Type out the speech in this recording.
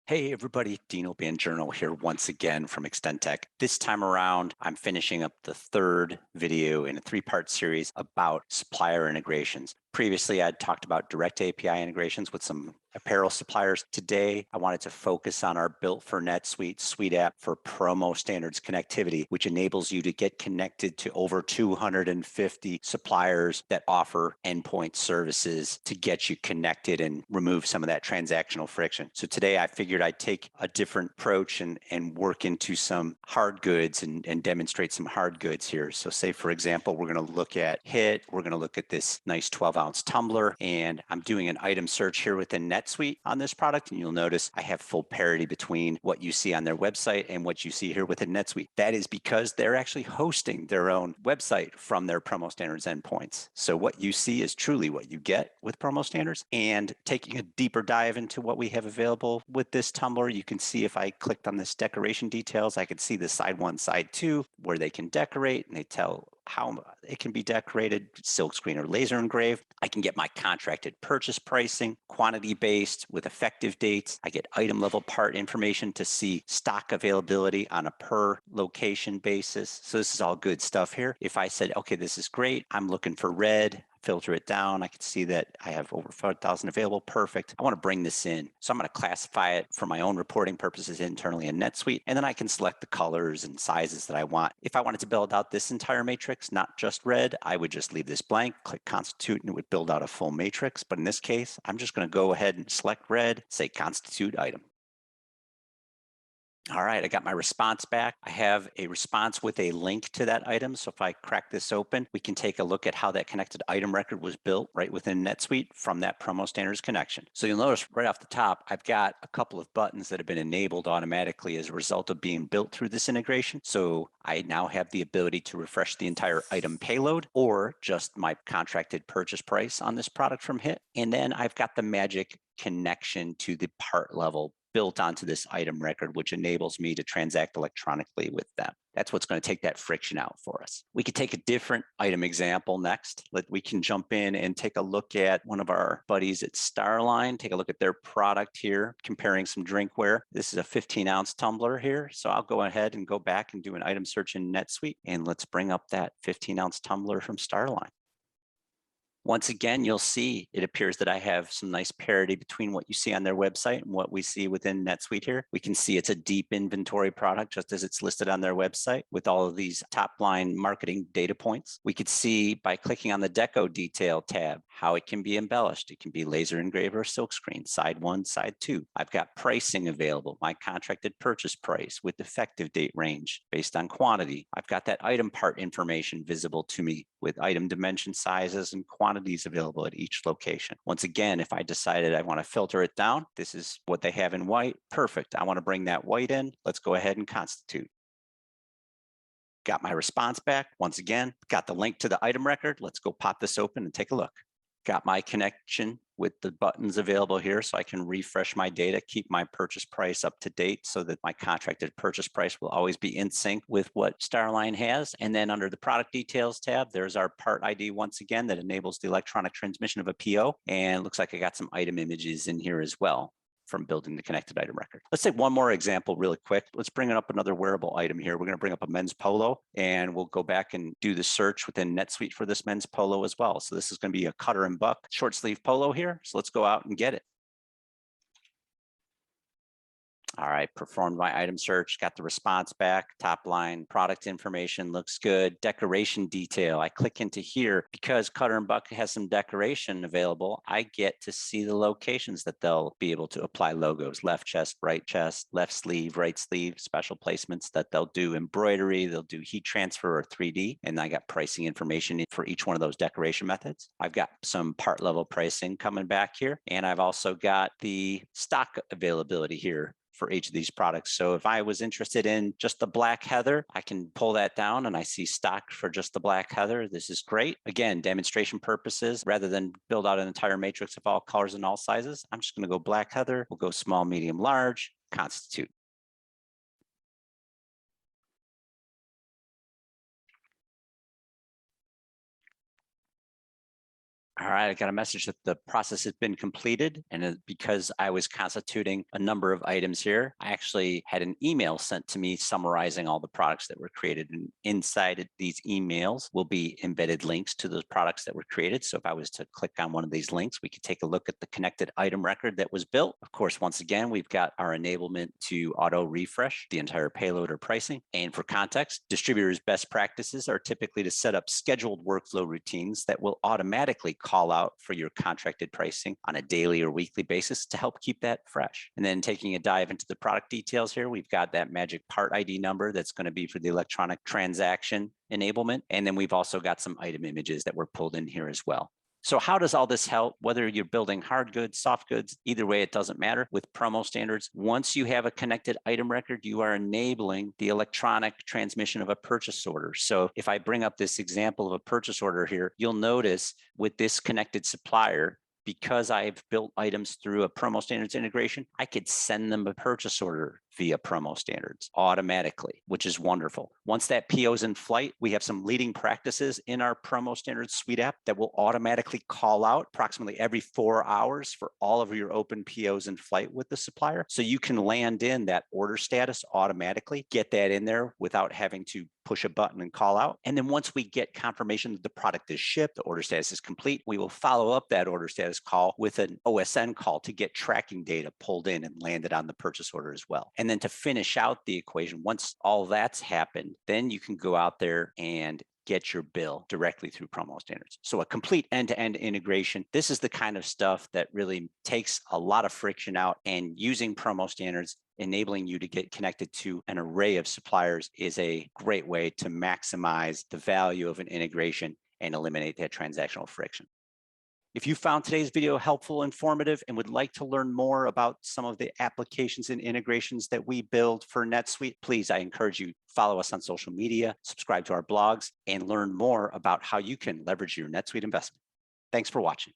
Hey everybody, Dino Banjourno here once again from Extendtech. This time around, I'm finishing up the third video in a three-part series about supplier integrations. Previously, I'd talked about direct API integrations with some apparel suppliers. Today, I wanted to focus on our built for NetSuite Suite app for PromoStandards connectivity, which enables you to get connected to over 250 suppliers that offer endpoint services to get you connected and remove some of that transactional friction. So today I figured I'd take a different approach and work into some hard goods and demonstrate some hard goods here. So say, for example, we're going to look at HIT. We're going to look at this nice 12-ounce tumbler, and I'm doing an item search here within NetSuite on this product. And you'll notice I have full parity between what you see on their website and what you see here within NetSuite. That is because they're actually hosting their own website from their PromoStandards endpoints. So what you see is truly what you get with PromoStandards. And taking a deeper dive into what we have available with this tumbler, you can see if I clicked on this decoration details, I could see the side one, side two, where they can decorate, and they tell how it can be decorated, silk screen or laser engraved. I can get my contracted purchase pricing, quantity based with effective dates. I get item level part information to see stock availability on a per location basis. So this is all good stuff here. If I said, okay, this is great, I'm looking for red, filter it down, I can see that I have over 5,000 available. Perfect. I want to bring this in. So I'm going to classify it for my own reporting purposes internally in NetSuite, and then I can select the colors and sizes that I want. If I wanted to build out this entire matrix, not just red, I would just leave this blank, click constitute, and it would build out a full matrix. But in this case, I'm just going to go ahead and select red, say constitute item. All right, I got my response back. I have a response with a link to that item. So if I crack this open, we can take a look at how that connected item record was built right within NetSuite from that PromoStandards connection. So you'll notice right off the top, I've got a couple of buttons that have been enabled automatically as a result of being built through this integration. So I now have the ability to refresh the entire item payload or just my contracted purchase price on this product from HIT. And then I've got the magic connection to the part level built onto this item record, which enables me to transact electronically with them. That's what's going to take that friction out for us. We could take a different item example next. We can jump in and take a look at one of our buddies at Starline, take a look at their product here, comparing some drinkware. This is a 15-ounce tumbler here. So I'll go ahead and go back and do an item search in NetSuite, and let's bring up that 15-ounce tumbler from Starline. Once again, you'll see it appears that I have some nice parity between what you see on their website and what we see within NetSuite here. We can see it's a deep inventory product, just as it's listed on their website with all of these top line marketing data points. We could see by clicking on the Deco Detail tab how it can be embellished. It can be laser engraved or silkscreen, side one, side two. I've got pricing available, my contracted purchase price with effective date range based on quantity. I've got that item part information visible to me with item dimension sizes and quantities available at each location. Once again, if I decided I want to filter it down, this is what they have in white. Perfect. I want to bring that white in. Let's go ahead and constitute. Got my response back. Once again, got the link to the item record. Let's go pop this open and take a look. Got my connection with the buttons available here so I can refresh my data, keep my purchase price up to date so that my contracted purchase price will always be in sync with what Starline has. And then under the product details tab, there's our part ID once again that enables the electronic transmission of a PO. And it looks like I got some item images in here as well from building the connected item record. Let's take one more example really quick. Let's bring up another wearable item here. We're going to bring up a men's polo, and we'll go back and do the search within NetSuite for this men's polo as well. So this is going to be a cutter and buck short sleeve polo here. So let's go out and get it. All right, performed my item search, got the response back, top line, product information looks good, decoration detail. I click into here because Cutter and Buck has some decoration available. I get to see the locations that they'll be able to apply logos, left chest, left sleeve, right sleeve, special placements that they'll do embroidery, they'll do heat transfer or 3D. And I got pricing information for each one of those decoration methods. I've got some part level pricing coming back here. And I've also got the stock availability here for each of these products. So if I was interested in just the black heather, I can pull that down and I see stock for just the black heather. This is great. Again, demonstration purposes, rather than build out an entire matrix of all colors and all sizes, I'm just going to go black heather. We'll go small, medium, large, constitute. All right, I got a message that the process has been completed. And because I was constituting a number of items here, I actually had an email sent to me summarizing all the products that were created. And inside these emails will be embedded links to those products that were created. So if I was to click on one of these links, we could take a look at the connected item record that was built. Of course, once again, we've got our enablement to auto refresh the entire payload or pricing. And for context, distributors' best practices are typically to set up scheduled workflow routines that will automatically call out for your contracted pricing on a daily or weekly basis to help keep that fresh. And then taking a dive into the product details here, we've got that magic part ID number that's going to be for the electronic transaction enablement. And then we've also got some item images that were pulled in here as well. So how does all this help? Whether you're building hard goods, soft goods, either way, it doesn't matter. With PromoStandards, once you have a connected item record, you are enabling the electronic transmission of a purchase order. So if I bring up this example of a purchase order here, you'll notice with this connected supplier, because I've built items through a PromoStandards integration, I could send them a purchase order via PromoStandards automatically, which is wonderful. Once that PO is in flight, we have some leading practices in our PromoStandards Suite app that will automatically call out approximately every 4 hours for all of your open POs in flight with the supplier. So you can land in that order status automatically, get that in there without having to push a button and call out. And then once we get confirmation that the product is shipped, the order status is complete, we will follow up that order status call with an OSN call to get tracking data pulled in and landed on the purchase order as well. And then to finish out the equation, once all that's happened, then you can go out there and get your bill directly through PromoStandards. So a complete end-to-end integration. This is the kind of stuff that really takes a lot of friction out, and using PromoStandards, enabling you to get connected to an array of suppliers is a great way to maximize the value of an integration and eliminate that transactional friction. If you found today's video helpful, informative, and would like to learn more about some of the applications and integrations that we build for NetSuite, please, I encourage you, follow us on social media, subscribe to our blogs, and learn more about how you can leverage your NetSuite investment. Thanks for watching.